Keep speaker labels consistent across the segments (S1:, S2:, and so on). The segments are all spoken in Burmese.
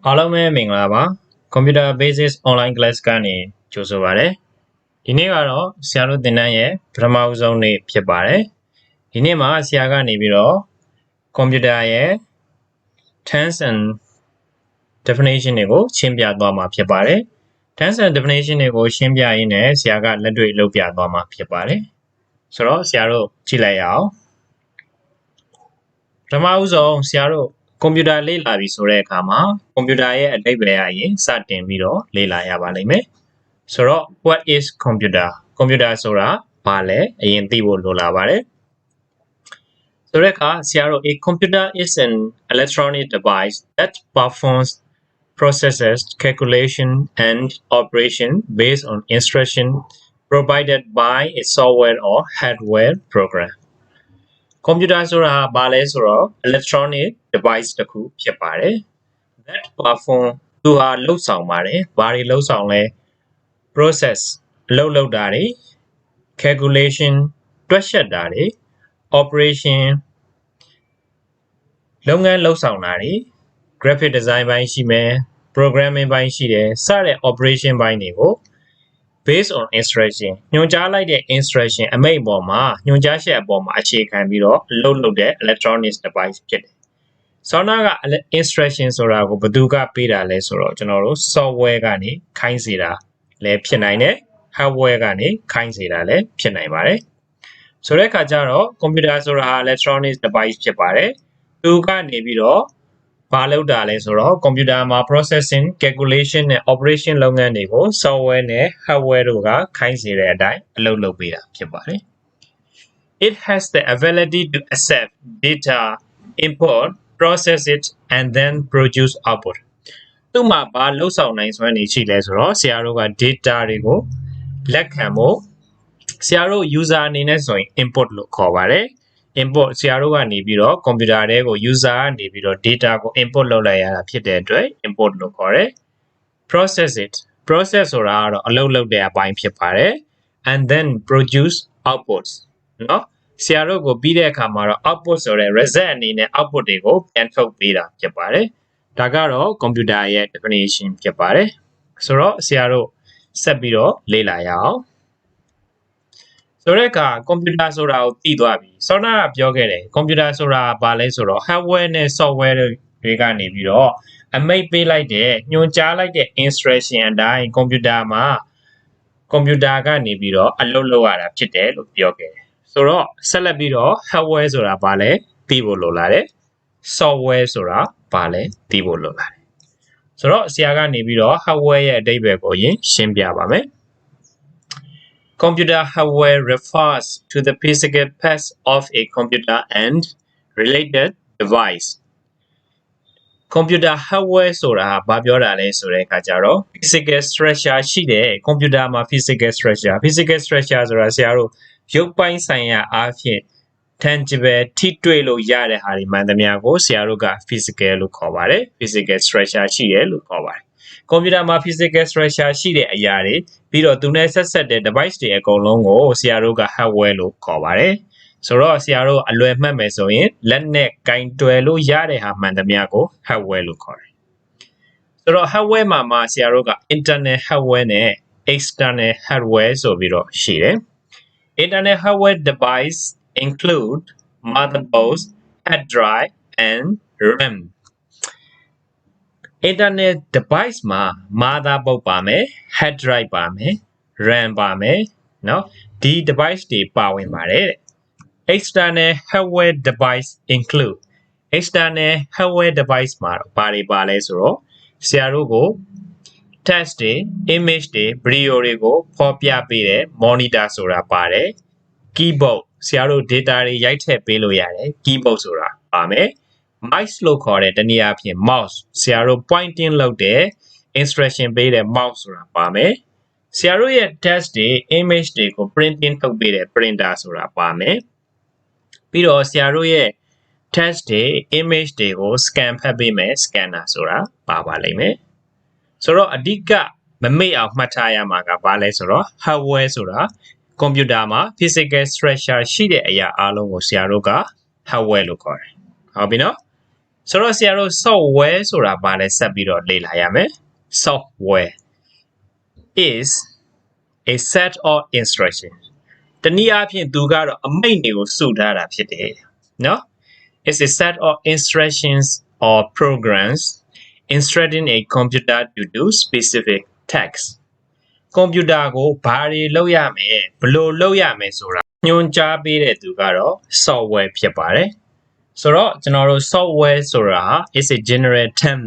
S1: အားလုံးပဲမင်္ဂလာပါ Computer Basics Online Class ကနေကြိုဆိုပါရစေဒီနေ့ကတော့ဆရာတို့သင်တန်းရဲ့ပထမဦးဆုံးနေ့ဖြစ်ပါတယ်ဒီနေ့မှာဆရာကနေပြီးတော့ Computer ရဲ့ Terms and Definition တွေကိုရှင်းပြသွားမှာဖြစ်ပါတယ် Terms and Definition တွေကိုရှင်းပြရင်းနဲ့ဆရာကလက်တွေ့လုပ်ပြသွားမှာဖြစ်ပါတယ်ဆိုတော့ဆရာတို့ကြည့်လိုက်ရအောင်ပထမဦးဆုံးဆရာတို့ကွန်ပျူတာလေ့လာပြီဆိုတဲ့အခါမှာကွန်ပျူတာရဲ့အဓိပ္ပာယ်အရင်စတင်ပြီးတော့လေ့လာရပါလိမ့်မယ်ဆိုတော့ what is computer ကွန်ပျူတာဆိုတာဘာလဲအရင်သိဖို့လိုလာပါတယ်ဆိုတဲ့အခါဆရာတို့ a computer is an electronic device that performs processes calculation and operation based on instruction provided by a software or hardware program Computer ဆိုတာဘာလဲဆိုတော့ electronic device တစ်ခုဖြစ်ပါတယ် that perform သူဟာလှုပ်ဆောင်ပါတယ်ဘာတွေလှုပ်ဆောင်လဲ process လှုပ်တာတွေ calculation တွက်ချက်တာတွေ operation လုပ်ငန်းလှုပ်ဆောင်တာတွေ graphic design ဘိုင်းရှိမယ် programming ဘိုင်းရှိတယ်စတဲ့ operation ဘိုင်းတွေကိုbased on instruction ညွှန်ကြားလိုက်တဲ့ instruction အမိန့်ပေါ်မှာညွှန်ကြားချက်အပေါ်မှာအခြေခံပြီးတော့လုပ်တဲ့ electronic device ဖြစ်တယ်။ဆောင်းနာက instruction ဆိုတာကိုဘယ်သူကပေးတာလဲဆိုတော့ကျွန်တော်တို့ software ကနေခိုင်းစေတာလည်းဖြစ်နိုင်တယ် hardware ကနေခိုင်းစေတာလည်းဖြစ်နိုင်ပါတယ်။ဆိုတဲ့အခါကျတော့ computer ဆိုတာ electronic device ဖြစ်ပါတယ်။သူကနေပြီးတော့ဘာလုပ်တာလဲဆိုတော့ computer မှာ processing, calculation နဲ့ operation လုပ်ငန်းတွေကို software နဲ့ hardware တို့ကခိုင်းစေတဲ့အတိုင်းအလုပ်လုပ်ပေးတာဖြစ်ပါတယ်။ It has the ability to accept data, import, process it, and then produce output. သူ့မှာဘာလုပ်ဆောင်နိုင်စွမ်းနေရှိလဲဆိုတော့ဆရာတို့က data တွေကိုလက်ခံဖို့ဆရာတို့ user အနေနဲ့ဆိုရင် input လို့ခေါ်ပါတယ်။ import ဆရာတို့ကနေပြီးတော့ computer ထဲကို user ကနေပြီးတော့ data ကို input လုပ်လိုက်ရတာဖြစ်တဲ့အတွက် import လို့ခေါ်တယ် process it process ဆိုတာကတော့အလုပ်လုပ်တဲ့အပိုင်းဖြစ်ပါတယ် and then produce outputs เนาะဆရာတို့ကိုပြီးတဲ့အခါမှာတော့ output ဆိုတဲ့ result အနေနဲ့ output တွေကိုပြန်ထုတ်ပေးတာဖြစ်ပါတယ်ဒါကတော့ computer ရဲ့ definition ဖြစ်ပါတယ်ဆိုတော့ဆရာတို့ဆက်ပြီးတော့လေ့လာရအောင်ဆိုတဲ့အခါ computer ဆိုတာကိုသိသွားပြီစောနာကပြောခဲ့တယ် computer ဆိုတာဘာလဲဆိုတော့ hardware နဲ့ software တွေကနေပြီးတော့အမိန့်ပေးလိုက်တဲ့ညွှန်ကြားလိုက်တဲ့ instruction အတိုင်း computer မှာ computer ကနေပြီးတော့အလုပ်လုပ်ရတာဖြစ်တယ်လို့ပြောခဲ့တယ်ဆိုတော့ဆက်လက်ပြီးတော့ hardware ဆိုတာဘာလဲသိဖို့လိုလာတယ် software ဆိုတာဘာလဲသိဖို့လိုလာတယ်ဆိုတော့ဆရာကနေပြီးတော့ hardware ရဲ့အဓိပ္ပာယ်ကိုရှင်းပြပါမယ်Computer hardware refers to the physical parts of a computer and related device. Computer hardware ဆိုတာဘာပြောတာလဲဆိုတဲ့အခါကျတော့ physical structure ရှိတဲ့ computer မှာ physical structure ဆိုတာဆရာတို့ရုပ်ပိုင်းဆိုင်ရာအားဖြင့် tangible ထိတွေ့လို့ရတဲ့ဟာတွေမှန်သမျှကိုဆရာတို့က physical လို့ခေါ်ပါတယ် physical structure ရှိတယ်လို့ခေါ်ပါတယ်computer မှာ physical structure ရှိတဲ့အရာတွေပြီးတော့သူနဲ့ဆက်ဆက်တဲ့ device တွေအကုန်လုံးကိုဆရာတို့က hardware လို့ခေါ်ပါတယ်ဆိုတော့ဆရာတို့အလွယ်မှတ်မယ်ဆိုရင်လက်နဲ့ကင်တွယ်လို့ရတဲ့ဟာမှန်သမျှကို hardware လို့ခေါ်တယ်ဆိုတော့ hardware မှာဆရာတို့က internal hardware နဲ့ external hardware ဆိုပြီးတော့ရှိတယ် internal hardware device include motherboards, hard drive and RAM Internet device မှာ motherboard ပါမယ် hard drive ပါမယ် RAM ပါမယ်เนาะဒီ device တွေပါဝင်ပါတယ် external hardware device include external hardware device မှာဘာတွေပါလဲဆိုတော့ဆရာတို့ကို text တွေ image တွေ video တွေကိုဖော်ပြပေးတဲ့ monitor ဆိုတာပါတယ် keyboard ဆရာတို့ data တွေရိုက်ထည့်ပေးလို့ရတယ် keyboard ဆိုတာပါမယ်mouse လို့ခေါ်တဲ့တနည်းအားဖြင့် mouse ဆရာတို့ pointing လုပ်တဲ့ instruction ပေးတဲ့ mouse ဆိုတာပါမယ်ဆရာတို့ရဲ့ text တွေ image တွေကို printing ထုတ်ပေးတဲ့ printer ဆိုတာပါမယ်ပြီးတော့ဆရာတို့ရဲ့ text တွေ image တွေကို scan ဖတ်ပေးမယ် scanner ဆိုတာပါလိမ့်မယ်ဆိုတော့အဓိကမမေ့အောင်မှတ်ထားရမှာကဘာလဲဆိုတော့ hardware ဆိုတာ computer မှာ physical structure ရှိတဲ့အရာအားလုံးကိုဆရာတို့က hardware လို့ခေါ်တယ်ဟုတ်ပြီနော် ဆိုတော့ဆရာတို့ software ဆိုတာဘာလဲဆက်ပြီးတော့လေ့လာရမယ် software is a set of instructions တနည်းအားဖြင့်သူကတော့အမိန့်တွေကိုစုထားတာဖြစ်တယ်နော် it's a set of instructions or programs instructing a computer to do specific tasks ကွန်ပျူတာကိုဘာတွေလုပ်ရမယ်ဘယ်လိုလုပ်ရမယ်ဆိုတာညွှန်ကြားပေးတဲ့သူကတော့ software ဖြစ်ပါတယ်ဆိုတော့ကျွန်တော်တို့ software ဆိုတာ is a general term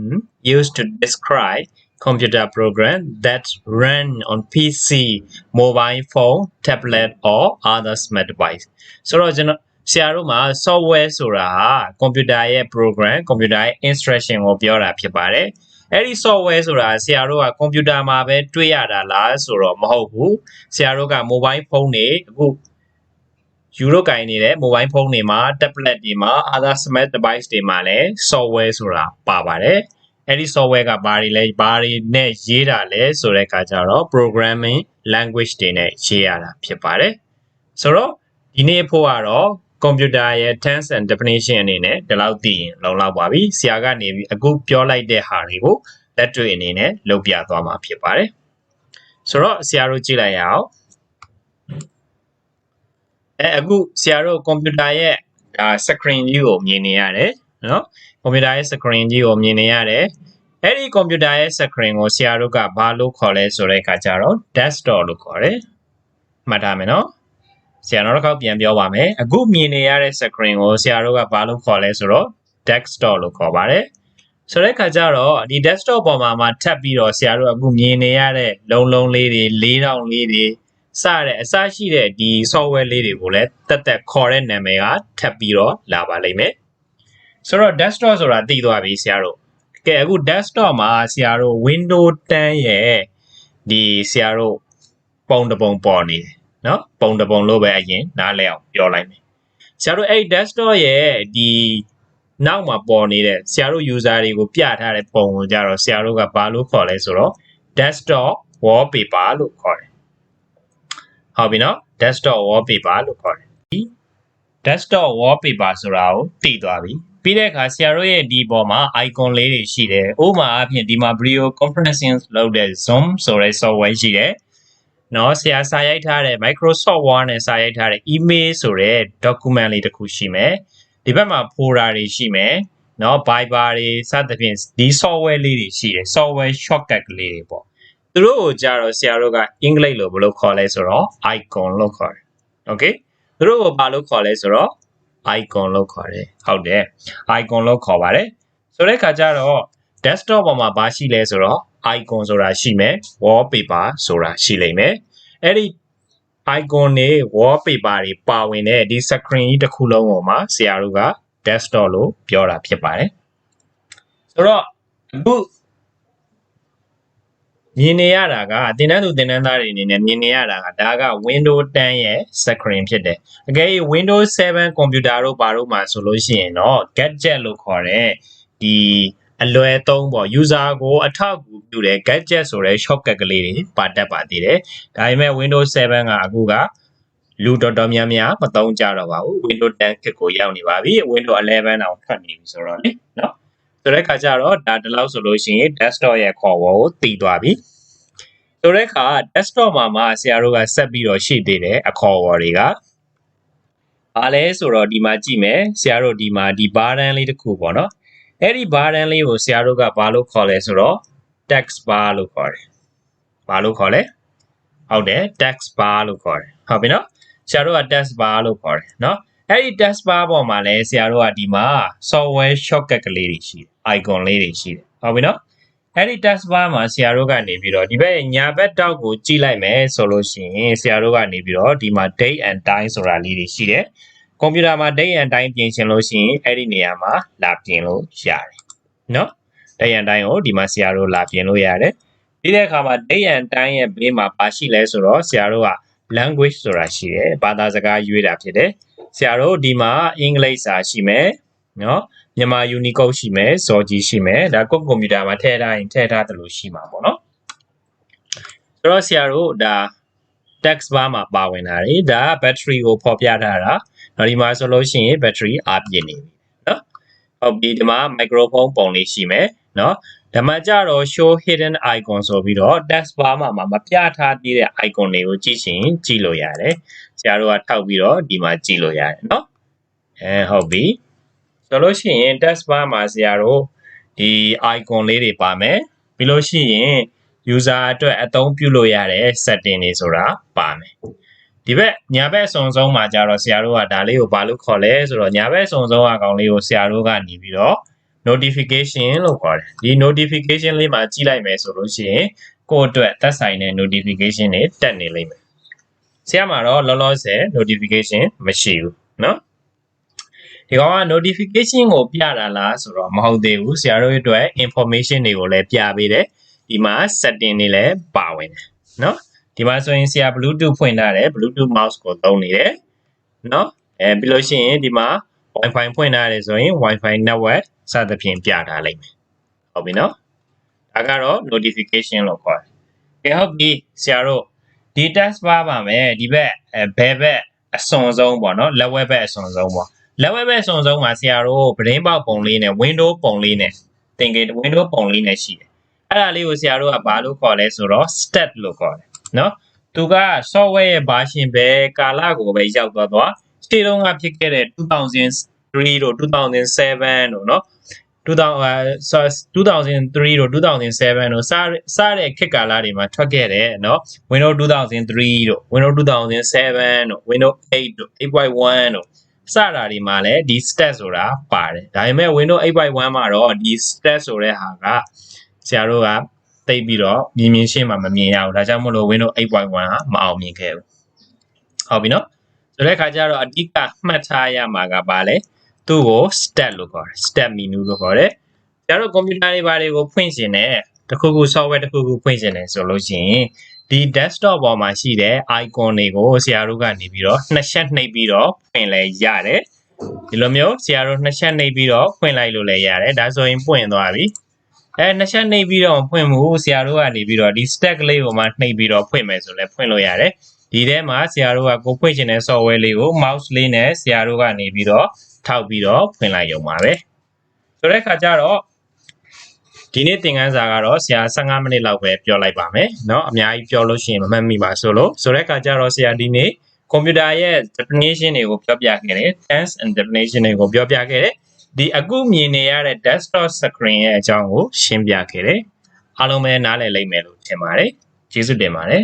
S1: used to describe computer program that run on PC, mobile phone, tablet or other smart device ဆိုတော့ကျွန်တော်ဆရာတို့မှာ software ဆိုတာဟာ computer ရဲ့ program, computer ရဲ့ instruction ကိုပြောတာဖြစ်ပါတယ်အဲ့ဒီ software ဆိုတာဆရာတို့က computer မှာပဲတွေ့ရတာလားဆိုတော့မဟုတ်ဘူးဆရာတို့က mobile phone တွေအခုယူရိုကိုင်နေတဲ့ mobile phone တွေမှာ tablet တွေမှာ other smart device တွေမှာလည်း software ဆိုတာပါပါတယ်အဲ့ဒီ software ကဘာတွေလဲဘာတွေနဲ့ရေးတာလဲဆိုတဲ့အခါကျတော့ programming language တွေနဲ့ရေးရတာဖြစ်ပါတယ်ဆိုတော့ဒီနေ့ဖို့ကတော့ computer ရဲ့ terms and definition အနေနဲ့ဒီလောက်သိရင်လုံလောက်ပါပြီဆရာကနေပြီးအခုပြောလိုက်တဲ့ဟာတွေကိုလက်တွေ့အနေနဲ့လုပ်ပြသွားမှာဖြစ်ပါတယ်ဆိုတော့ဆရာတို့ကြည့်လိုက်ရအောင်အခုဆရာတို့ computer ရဲ့screen ကြီးကိုမြင်နေရတယ်နော် computer ရဲ့ screen ကြီးကိုမြင်နေရတယ်အဲ့ဒီ computer ရဲ့ screen ကိုဆရာတို့ကဘာလို့ခေါ်လဲဆိုတဲ့အခါကျတော့ desktop လို့ခေါ်တယ်မှတ်ထားမယ်နော်ဆရာနောက်တစ်ခေါက်ပြန်ပြောပါမယ်အခုမြင်နေရတဲ့ screen ကိုဆရာတို့ကဘာလို့ခေါ်လဲဆိုတော့ desktop လို့ခေါ်ပါတယ်ဆိုတဲ့အခါကျတော့ဒီ desktop ပေါ်မှာထပ်ပြီးတော့ဆရာတို့အခုမြင်နေရတဲ့လုံးလေးတွေလေးတောင်လေးတွေစတဲ့အစရှိတဲ့ဒီ software လေးတွေကိုလည်းတက်ခေါ်တဲ့နာမည်ကထပ်ပြီးတော့လာပါလိမ့်မယ်ဆိုတော့ desktop ဆိုတာသိသွားပြီဆရာတို့ကဲအခု desktop မှာဆရာတို့ Windows 10ရဲ့ဒီဆရာတို့ပုံတစ်ပုံပေါ်နေတယ်နော်ပုံတစ်ပုံလို့ပဲအရင်နားလည်အောင်ပြောလိုက်မယ်ဆရာတို့အဲ့ desktop ရဲ့ဒီနောက်မှာပေါ်နေတဲ့ဆရာတို့ user တွေကိုပြထားတဲ့ပုံကိုကြတော့ဆရာတို့ကဘာလို့ခေါ်လဲဆိုတော့ desktop wallpaper လို့ခေါ်တယ်ဟုတ်ပြီနော် desktop wallpaper လို့ခေါ်တယ်ဒီ desktop wallpaper ဆိုတာကိုသိသွားပြီပြီးတဲ့အခါဆရာတို့ရဲ့ဒီပေါ်မှာ icon လေးတွေရှိတယ်ဥပမာအဖြစ်ဒီမှာ video conferencing လုပ်တဲ့ Zoom ဆိုတဲ့ software ရှိတယ်နော်ဆရာစာရိုက်ထားတဲ့ Microsoft Word နဲ့စာရိုက်ထားတဲ့ email ဆိုတဲ့ document လေးတစ်ခုရှိမယ်ဒီဘက်မှာ folder တွေရှိမယ်နော် Viber တွေစသဖြင့်ဒီ software လေးတွေရှိတယ် software shortcut ကလေးတွေပေါ့သူတို့ကိုကြတော့ဆရာတို့ကအင်္ဂလိပ်လိုဘယ်လိုခေါ်လဲဆိုတော့ icon လို့ခေါ်တယ် okay သူတို့ကိုဘာလို့ခေါ်လဲဆိုတော့ icon လို့ခေါ်တယ်ဟုတ်တယ် icon လို့ခေါ်ပါတယ်ဆိုတဲ့အခါကျတော့ desktop ပေါ်မှာဘာရှိလဲဆိုတော့ icon ဆိုတာရှိမယ် wallpaper ဆိုတာရှိလိမ့်မယ်အဲ့ဒီ icon တွေ wallpaper တွေပါဝင်တဲ့ဒီ screen ကြီးတစ်ခုလုံးပေါ်မှာဆရာတို့က desktop လို့ပြောတာဖြစ်ပါတယ်ဆိုတော့အခုမြင်နေရတာကသင်တန်းသူသင်တန်းသားတွေအနေနဲ့မြင်နေရတာကဒါက Windows 10ရဲ့ screen ဖြစ်တယ်အကယ်၍ Windows 7 computer တို့ဘာတို့မှာဆိုလို့ရှိရင်တော့ gadget လို့ခေါ်တဲ့ဒီအလွယ်သုံးပေါ့ user ကိုအထောက်အကူပြုတဲ့ gadget ဆိုတဲ့ shortcut ကလေးတွေပါတတ်ပါသေးတယ်ဒါပေမဲ့ Windows 7 ကအခုကလူတော်တော်များများမသုံးကြတော့ပါဘူး Windows 10 ခေတ်ကိုရောက်နေပါပြီ Windows 11အောင်ထွက်နေပြီဆိုတော့လေနော်ဆိုတဲ့အခါကျတော့ဒါဒီလောက်ဆိုလို့ရှိရင် desktop ရဲ့ခေါ်ဝေါ်ကိုသိသွားပြီဆိုတဲ့အခါ desktop မှာဆရာတို့ကဆက်ပြီးတော့ရှိသေးတယ်အခေါ်အဝေါ်တွေကဘာလဲဆိုတော့ဒီမှာကြည့်မယ်ဆရာတို့ဒီမှာဒီ button လေးတစ်ခုပေါ့နော်အဲ့ဒီ button လေးကိုဆရာတို့ကဘာလို့ခေါ်လဲဆိုတော့ text bar လို့ခေါ်တယ်ဘာလို့ခေါ်လဲဟုတ်တယ် text bar လို့ခေါ်တယ်ဟုတ်ပြီနော်ဆရာတို့က text bar လို့ခေါ်တယ်နော်အဲ့ဒီ text bar ပေါ်မှာလဲဆရာတို့ကဒီမှာ software shortcut ကလေးတွေရှိတယ် icon လေးတွေရှိတယ်ဟုတ်ပြီနော်အဲ့ဒီ text bar မှာဆရာတို့ကနေပြီးတော့ဒီဘက်ညာဘက်တောက်ကိုကြည့်လိုက်မယ်ဆိုလို့ရှိရင်ဆရာတို့ကနေပြီးတော့ဒီမှာ date and time ဆိုတာလေးတွေရှိတယ်ကွန်ပျူတာမှာ date and time ပြင်ချင်လို့ရှိရင်အဲ့ဒီနေရာမှာလာပြင်လို့ရတယ်နော် date and time ကိုဒီမှာဆရာတို့လာပြင်လို့ရတယ်ပြီးတဲ့အခါမှာ date and time ရဲ့ဘေးမှာပါရှိလဲဆိုတော့ဆရာတို့က language ဆိုတာရှိတယ်ဘာသာစကားရွေးတာဖြစ်တယ်ဆရာတို့ဒီမှာအင်္ဂလိပ်စာရှိမယ်နော်မြန်မာ Unicode ရှိမယ်ဇော်ကြီးရှိမယ်ဒါကွန်ပျူတာမှာထည့်ထားရင်ထည့်ထားတယ်လို့ရှိမှာပေါ့နော်ဆိုတော့ဆရာတို့ဒါ text bar မှာပါဝင်တာလေဒါ battery ကိုဖော်ပြထားတာနော်ဒီမှာဆိုလို့ရှိရင် battery အားပြည့်နေပြီနော် ဟုတ်ပြီဒီမှာ microphone ပုံလေးရှိမယ်เนาะဒါမှကြတော့ show hidden icon ဆိုပြီးတော့ task bar မှာမပြထားသေးတဲ့ icon တွေကိုကြည့်ရှင်ကြည့်လို့ရတယ်ဆရာတို့ကထောက်ပြီးတော့ဒီမှာကြည့်လို့ရတယ်เนาะဟုတ်ပြီဆိုလို့ရှိရင် task bar မှာဆရာတို့ဒီ icon လေးတွေပါမယ်ပြီးလို့ရှိရင် user အတွက်အသုံးပြုလို့ရတဲ့ setting တွေဆိုတာပါမယ်ဒီဘက်ညာဘက်အစုံဆုံးမှာကြတော့ဆရာတို့ကဒါလေးကိုဘာလို့ခေါ်လဲဆိုတော့ညာဘက်အစုံဆုံးအကောင်လေးကိုဆရာတို့ကနေပြီးတော့ notification လို့ခေါ်တယ်ဒီ notification လေးမှာကြည့်လိုက်မယ်ဆိုလို့ရှိရင်ကိုယ့်အတွက်သက်ဆိုင်တဲ့ notification တွေတက်နေလိမ့်မယ်ဆရာမှာတော့လောလောဆယ် notification မရှိဘူးเนาะဒီကောင်က notification ကိုပြတာလားဆိုတော့မဟုတ်သေးဘူးဆရာတို့အတွက် information တွေကိုလည်းပြပေးတယ်ဒီမှာ setting တွေလည်းပါဝင်တယ်เนาะဒီမှာဆိုရင်ဆရာ Bluetooth ဖွင့်ထားတယ် Bluetooth mouse ကိုသုံးနေတယ်เนาะပြီးလို့ရှိရင်ဒီမှာ Wi-Fi ဖွင့်ထားတယ်ဆိုရင် Wi-Fi network စသဖြင့်ပြထားလိမ့်မယ်ဟုတ်ပြီเนาะဒါကတော့ notification လို့ခေါ်တယ်ဟုတ်ပြီဆရာတို့ဒီ task bar ပါမယ်ဒီဘက်ဘယ်ဘက်အစွန်ဆုံးပေါ့เนาะလက်ဝဲဘက်အစွန်ဆုံးပေါ့လက်ဝဲဘက်အစွန်ဆုံးမှာဆရာတို့ပဒင်းပေါက်ပုံလေးနဲ့ window ပုံလေးနဲ့သင်္ကေတ window ပုံလေးနဲ့ရှိတယ်အဲ့ဒါလေးကိုဆရာတို့ကဘာလို့ခေါ်လဲဆိုတော့ stat လို့ခေါ်တယ်เนาะသူက software ရဲ့ version ပဲကာလကိုပဲရောက်သွားရှေ့တုန်းကဖြစ်ခဲ့တဲ့2003တို့2007တို့เนาะ2003တို့2007တို့စတဲ့ခေတ်ကာလတွေမှာထွက်ခဲ့တယ်เนาะ Windows 2003တို့ Windows 2007တို့ Windows 8တို့ 8.1တို့စတာတွေမှာလည်းဒီ stat ဆိုတာပါတယ်ဒါပေမဲ့ Windows 8.1မှာတော့ဒီ stat ဆိုတဲ့ဟာကဆရာတို့ကသိပြီးတော့မြင်ရှင်းမှာမမြင်ရဘူးဒါကြောင့်မို့လို့ Windows 8.1ဟာမအောင်မြင်ခဲ့ဘူးဟုတ်ပြီနော်ဆိုတဲ့ခါကျတော့အဓိကမှတ်ထားရမှာကဘာလဲသူ့ကို stat လို့ခေါ်တယ် stat menu လို့ခေါ်တယ်ကျတော့ကွန်ပျူတာတွေဘာတွေကိုဖွင့်ရှင်တယ်တခုခု software တခုခုဖွင့်ရှင်တယ်ဆိုလို့ရှိရင်ဒီ desktop ပေါ်မှာရှိတဲ့ icon တွေကိုဆရာတို့ကနေပြီးတော့နှစ်ချက်နှိပ်ပြီးတော့ဖွင့်လဲရတယ်ဒီလိုမျိုးဆရာတို့နှစ်ချက်နှိပ်ပြီးတော့ဖွင့်လိုက်လို့လည်းရတယ်ဒါဆိုရင်ပွင့်သွားပြီနှစ်ချက်နှိပ်ပြီးတော့ဖွင့်မှုဆရာတို့ကနေပြီးတော့ဒီ stack လေးကိုမှနှိပ်ပြီးတော့ဖွင့်မယ်ဆိုလဲဖွင့်လို့ရတယ်ဒီထဲမှာဆရာတို့ကကိုဖွင့်ချင်တဲ့ software လေးကို mouse လေးနဲ့ဆရာတို့ကနေပြီးတော့ထောက်ပြီးတော့ဖွင့်လိုက်ရုံပါပဲဆိုတဲ့အခါကျတော့ဒီနေ့သင်ခန်းစာကတော့ဆရာ15မိနစ်လောက်ပဲပြောလိုက်ပါမယ်เนาะအများကြီးပြောလို့ရှိရင်မမှတ်မိပါဆိုတဲ့အခါကျတော့ဆရာဒီနေ့ကွန်ပျူတာရဲ့ definition တွေကိုပြောပြခဲ့တယ် tense and definition တွေကိုပြောပြခဲ့တယ်ဒီအခုမြင်နေရတဲ့ desktop screen ရဲ့အကြောင်းကိုရှင်းပြခဲ့တယ်အားလုံးပဲနားလည်လိမ့်မယ်လို့ထင်ပါတယ်ကျေးဇူးတင်ပါတယ်